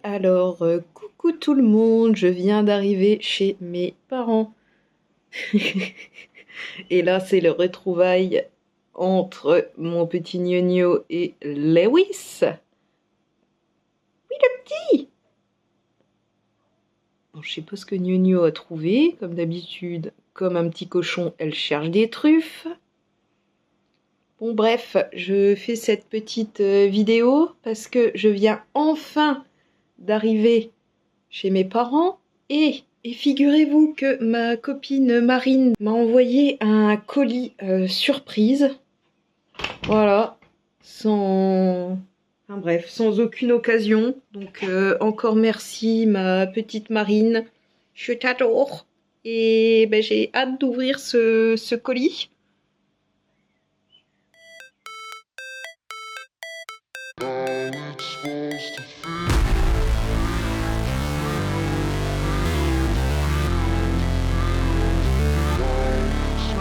Alors, coucou tout le monde, je viens d'arriver chez mes parents. Et là, c'est le retrouvaille entre mon petit gnogno et Lewis. Oui, le petit! Bon, je sais pas ce que gnogno a trouvé. Comme d'habitude, comme un petit cochon, elle cherche des truffes. Bon, bref, je fais cette petite vidéo parce que je viens enfin d'arriver chez mes parents et figurez-vous que ma copine Marine m'a envoyé un colis surprise. Voilà, sans... Enfin bref, sans aucune occasion. Donc encore merci ma petite Marine, je t'adore. Et ben, j'ai hâte d'ouvrir ce colis.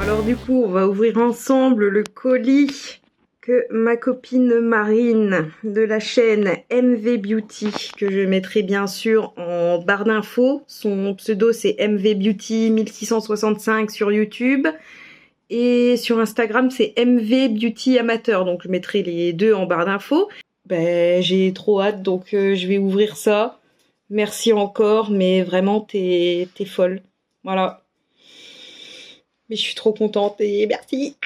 Alors du coup, on va ouvrir ensemble le colis que ma copine Marine de la chaîne MV Beauty, que je mettrai bien sûr en barre d'infos. Son pseudo c'est MV Beauty 1665 sur YouTube. Et sur Instagram c'est MV Beauty Amateur, donc je mettrai les deux en barre d'infos. Ben, j'ai trop hâte, donc je vais ouvrir ça. Merci encore, mais vraiment t'es folle. Voilà. Mais je suis trop contente et merci.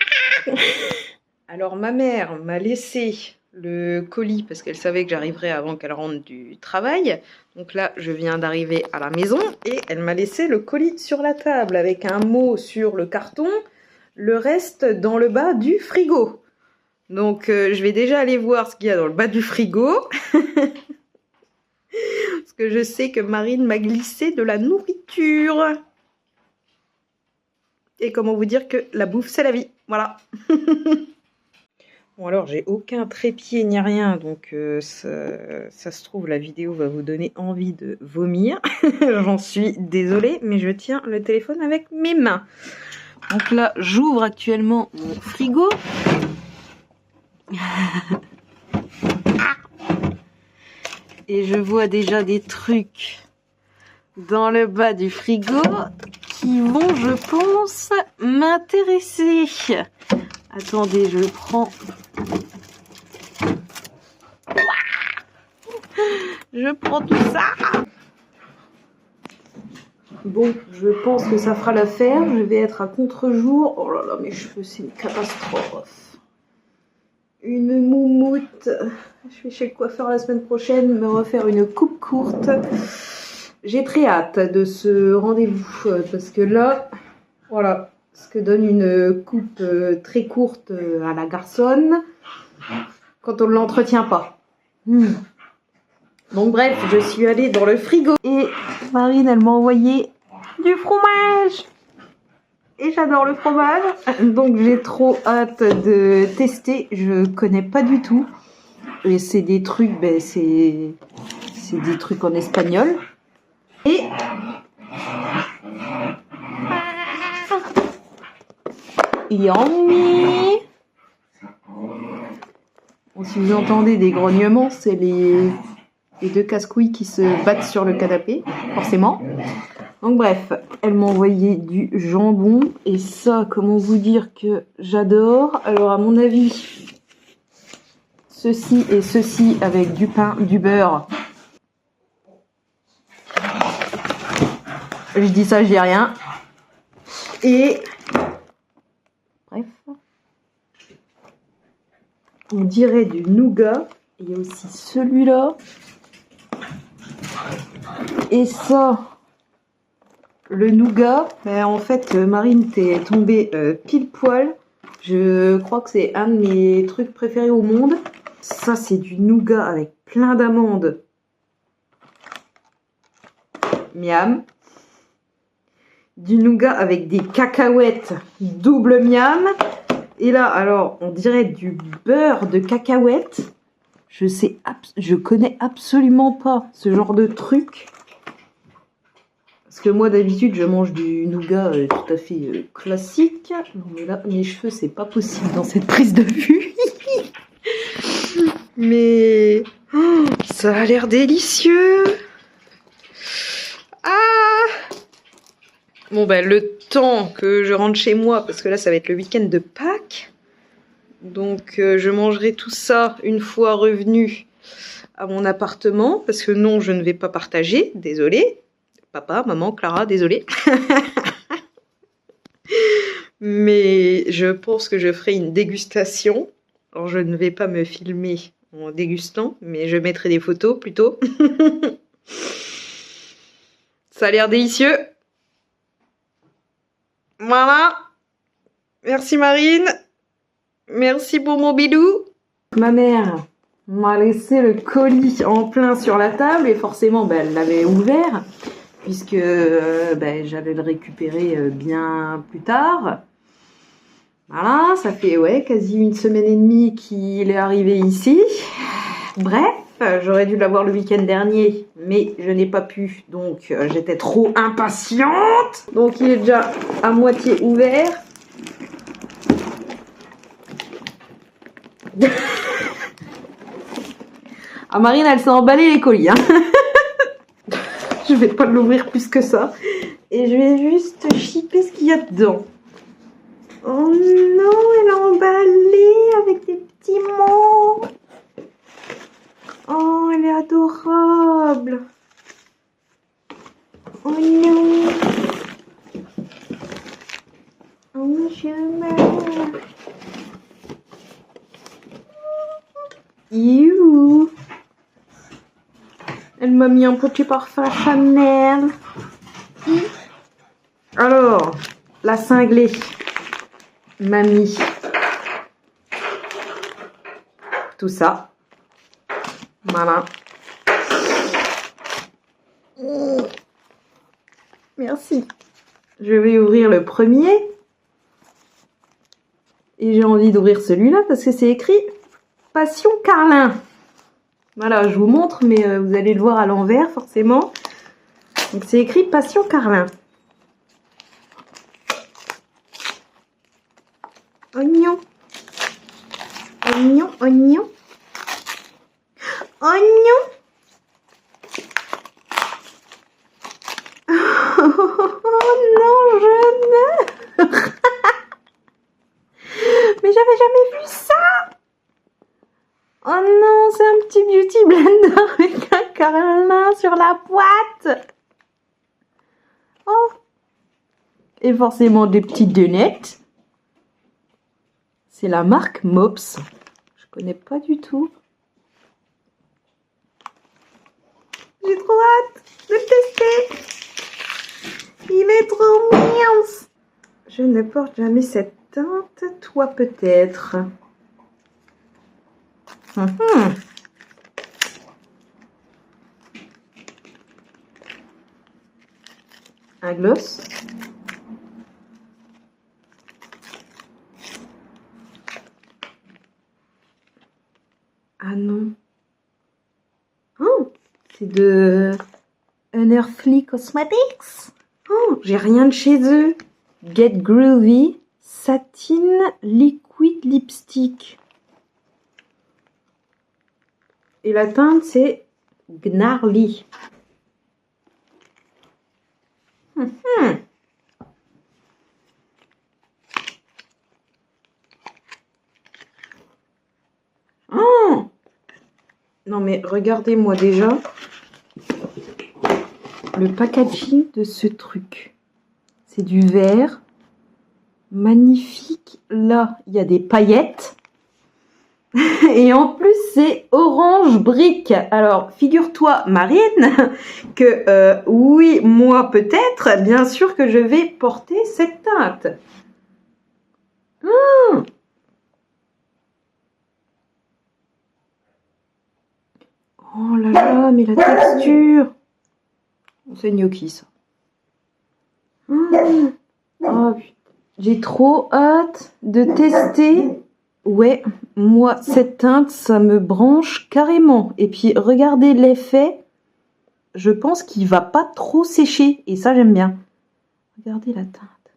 Alors ma mère m'a laissé le colis parce qu'elle savait que j'arriverais avant qu'elle rentre du travail. Donc là, je viens d'arriver à la maison et elle m'a laissé le colis sur la table avec un mot sur le carton, le reste dans le bas du frigo. Donc je vais déjà aller voir ce qu'il y a dans le bas du frigo. Parce que je sais que Marine m'a glissé de la nourriture. Et comment vous dire que la bouffe, c'est la vie. Voilà. Bon, alors, j'ai aucun trépied ni rien. Donc, ça se trouve, la vidéo va vous donner envie de vomir. J'en suis désolée, mais je tiens le téléphone avec mes mains. Donc là, j'ouvre actuellement mon frigo. Et je vois déjà des trucs dans le bas du frigo qui vont, je pense, m'intéresser. Attendez, je prends. Je prends tout ça. Bon, je pense que ça fera l'affaire. Je vais être à contre-jour. Oh là là, mes cheveux, c'est une catastrophe. Une moumoute. Je vais chez le coiffeur la semaine prochaine me refaire une coupe courte. J'ai très hâte de ce rendez-vous parce que là, voilà ce que donne une coupe très courte à la garçonne quand on ne l'entretient pas. Donc bref, je suis allée dans le frigo et Marine, elle m'a envoyé du fromage. Et j'adore le fromage, donc j'ai trop hâte de tester. Je connais pas du tout. Et c'est des trucs, ben c'est des trucs en espagnol. Et yummy. Bon, si vous entendez des grognements, c'est les deux casse-couilles qui se battent sur le canapé, forcément. Donc bref, elle m'a envoyé du jambon. Et ça, comment vous dire que j'adore. Alors à mon avis, ceci et ceci avec du pain, du beurre. Je dis ça, je dis rien. Et bref, on dirait du nougat. Il y a aussi celui-là. Et ça, le nougat. Mais en fait, Marine, t'es tombée pile poil. Je crois que c'est un de mes trucs préférés au monde. Ça, c'est du nougat avec plein d'amandes. Miam. Du nougat avec des cacahuètes, double miam. Et là, alors, on dirait du beurre de cacahuètes. Je connais absolument pas ce genre de truc. Parce que moi, d'habitude, je mange du nougat tout à fait classique. Non, mais là, mes cheveux, c'est pas possible dans cette prise de vue. Mais oh, ça ça a l'air délicieux. Ah! Bon, ben, le temps que je rentre chez moi, parce que là, ça va être le week-end de Pâques. Donc, je mangerai tout ça une fois revenu à mon appartement. Parce que non, je ne vais pas partager. Désolée. Papa, maman, Clara, désolée. Mais je pense que je ferai une dégustation. Alors, je ne vais pas me filmer en dégustant, mais je mettrai des photos plutôt. Ça a l'air délicieux. Voilà. Merci Marine. Merci pour mon bidou. Ma mère m'a laissé le colis en plein sur la table et forcément elle l'avait ouvert puisque j'allais le récupérer bien plus tard. Voilà, ça fait quasi une semaine et demie qu'il est arrivé ici. Bref, j'aurais dû l'avoir le week-end dernier, mais je n'ai pas pu, donc j'étais trop impatiente. Donc il est déjà à moitié ouvert. Ah, Marine, elle s'est emballée les colis. Hein. Je vais pas l'ouvrir plus que ça. Et je vais juste chipper ce qu'il y a dedans. Oh non, elle a emballé avec des petits mots. Oh, elle est adorable. Oh non. Oh, je meurs. You. Elle m'a mis un petit parfum Chanel. Alors, la cinglée m'a mis tout ça. Voilà. Merci. Je vais ouvrir le premier. Et j'ai envie d'ouvrir celui-là parce que c'est écrit Passion Carlin. Voilà, je vous montre, mais vous allez le voir à l'envers forcément. Donc c'est écrit Passion Carlin. Oignon. Oignon, oignon. Oignon. Oh non, je meurs. Mais j'avais jamais vu ça. Oh non, c'est un petit beauty blender avec un Carlin sur la boîte. Oh. Et forcément des petites donnettes. C'est la marque Mops. Je connais pas du tout. J'ai trop hâte de le tester. Il est trop mince. Je ne porte jamais cette teinte. Toi peut-être. Un gloss. Ah non. Oh, c'est de Unearthly Cosmetics. Oh, j'ai rien de chez eux. Get Groovy Satin Liquid Lipstick. Et la teinte, c'est Gnarly. Oh non mais regardez-moi déjà le packaging de ce truc. C'est du vert. Magnifique. Là, il y a des paillettes. Et en plus, c'est orange brique. Alors, figure-toi, Marine, que oui, moi peut-être, bien sûr que je vais porter cette teinte. Oh là là, mais la texture. C'est gnocchi, ça. Oh, j'ai trop hâte de tester. Ouais, moi, cette teinte, ça me branche carrément. Et puis, regardez l'effet. Je pense qu'il va pas trop sécher. Et ça, j'aime bien. Regardez la teinte.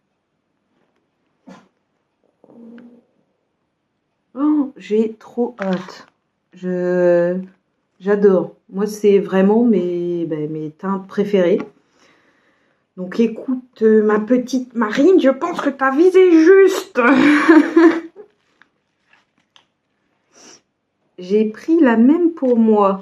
Oh, j'ai trop hâte. J'adore. Moi, c'est vraiment mes teintes préférées. Donc écoute, ma petite Marine, je pense que tu as visé juste. J'ai pris la même pour moi.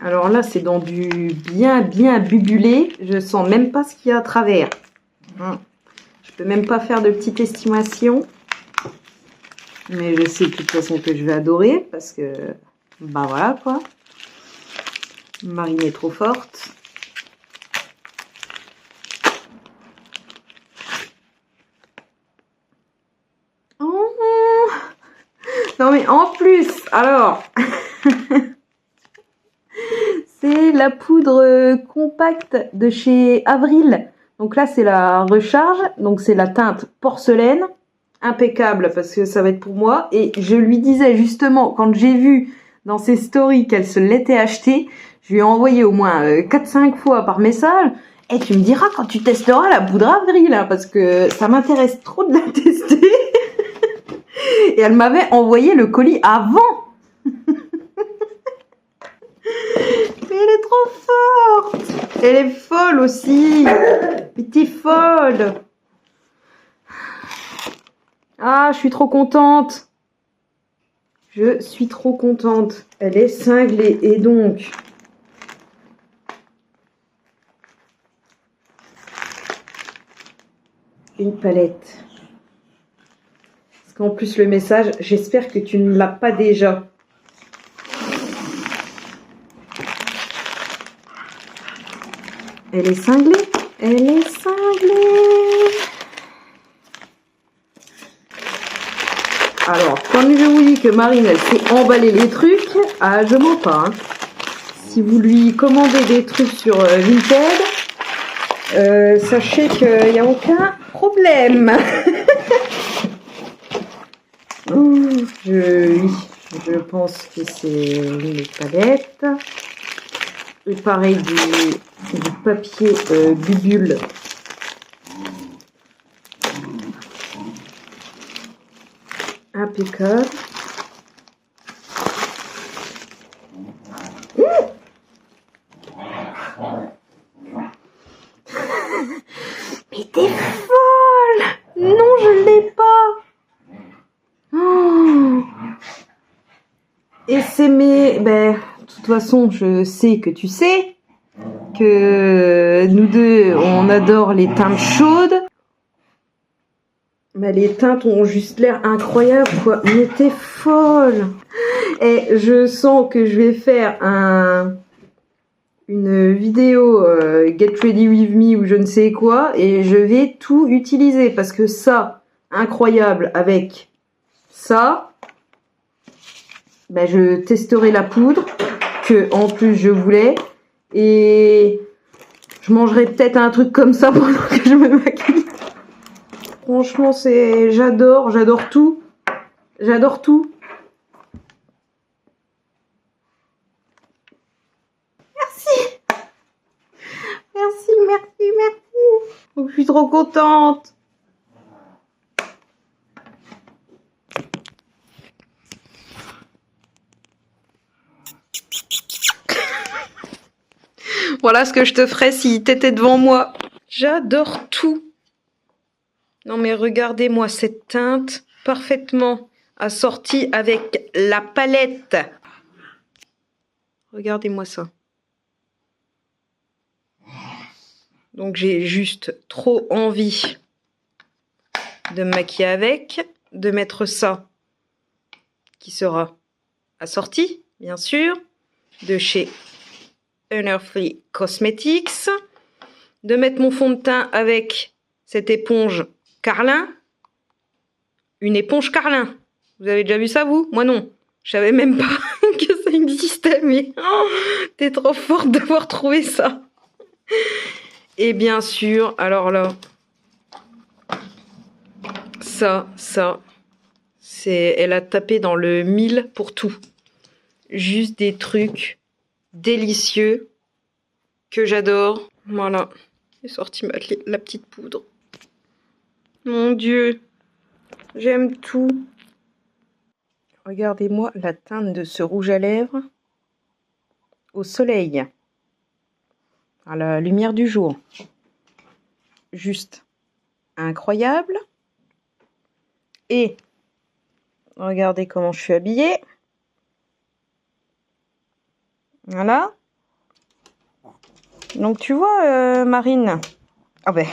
Alors là, c'est dans du bien bubulé. Je sens même pas ce qu'il y a à travers. Je peux même pas faire de petite estimation. Mais je sais de toute façon que je vais adorer parce que, bah voilà quoi. Marine est trop forte. Oh non mais en plus, alors, c'est la poudre compacte de chez Avril. Donc là, c'est la recharge. Donc c'est la teinte porcelaine. Impeccable parce que ça va être pour moi. Et je lui disais justement, quand j'ai vu dans ses stories qu'elle se l'était achetée, je lui ai envoyé au moins 4-5 fois par message. Et tu me diras quand tu testeras la poudre Avril, hein, parce que ça m'intéresse trop de la tester. Et elle m'avait envoyé le colis avant. Mais elle est trop forte. Elle est folle aussi. Mais t'es folle. Ah, je suis trop contente. Je suis trop contente. Elle est cinglée. Et donc, une palette. Parce qu'en plus, le message, j'espère que tu ne l'as pas déjà. Elle est cinglée. Elle est cinglée. Alors, quand je vous dis que Marine, elle sait emballer les trucs, ah, je mens pas. Hein. Si vous lui commandez des trucs sur Vinted, sachez qu'il n'y a aucun problème. Je pense que c'est une palette. Et pareil, du papier bubule. Impeccable. Mais t'es folle! Non, je l'ai pas. Oh. Et c'est mes... de toute façon, je sais que tu sais que nous deux, on adore les teintes chaudes. Mais les teintes ont juste l'air incroyables, quoi. Mais t'es folle! Et je sens que je vais faire une vidéo Get Ready With Me ou je ne sais quoi, et je vais tout utiliser, parce que ça, incroyable avec ça, je testerai la poudre, que en plus je voulais, et je mangerai peut-être un truc comme ça pendant que je me maquille. Franchement, j'adore tout. J'adore tout. Merci. Donc, je suis trop contente. Voilà ce que je te ferais si t'étais devant moi. J'adore tout. Non mais regardez-moi cette teinte parfaitement assortie avec la palette. Regardez-moi ça. Donc j'ai juste trop envie de me maquiller avec, de mettre ça qui sera assorti, bien sûr, de chez Unearthly Cosmetics, de mettre mon fond de teint avec cette éponge Carlin, une éponge Carlin. Vous avez déjà vu ça, vous? Moi non. Je savais même pas que ça existait, mais oh, t'es trop forte d'avoir trouvé ça. Et bien sûr, alors là, ça, elle a tapé dans le mille pour tout. Juste des trucs délicieux que j'adore. Voilà, j'ai sorti la petite poudre. Mon Dieu. J'aime tout. Regardez-moi la teinte de ce rouge à lèvres au soleil, à la lumière du jour. Juste incroyable. Et regardez comment je suis habillée. Voilà. Donc tu vois, Marine. Ah ben.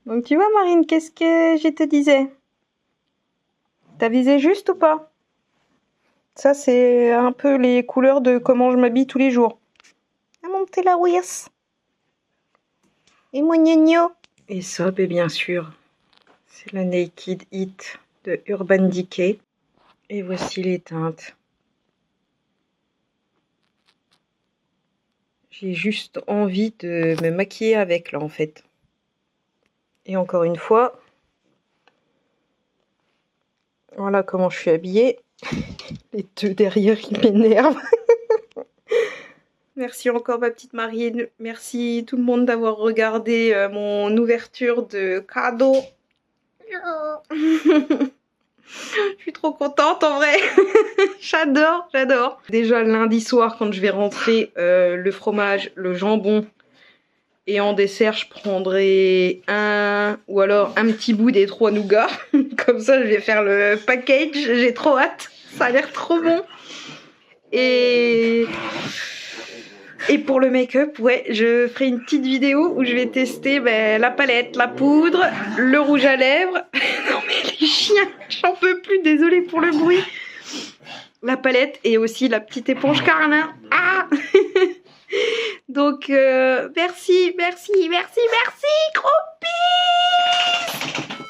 Donc tu vois, Marine, qu'est-ce que je te disais? T'as visé juste ou pas? Ça, c'est un peu les couleurs de comment je m'habille tous les jours. Ah, mon petit Larousse. Et mon gnagno. Et ça, ben, bien sûr, c'est la Naked Heat de Urban Decay. Et voici les teintes. J'ai juste envie de me maquiller avec, là, en fait. Et encore une fois, voilà comment je suis habillée. Les deux derrière, ils m'énervent. Merci encore ma petite Marine. Merci tout le monde d'avoir regardé mon ouverture de cadeau. Je suis trop contente en vrai. J'adore, j'adore. Déjà lundi soir quand je vais rentrer, le fromage, le jambon. Et en dessert, je prendrai un ou alors un petit bout des 3 nougats. Comme ça, je vais faire le package. J'ai trop hâte. Ça a l'air trop bon. Et pour le make-up, ouais, je ferai une petite vidéo où je vais tester la palette, la poudre, le rouge à lèvres. Non mais les chiens, j'en peux plus, désolée pour le bruit. La palette et aussi la petite éponge Carlin. Ah donc, merci, merci, merci, merci, gros bisous.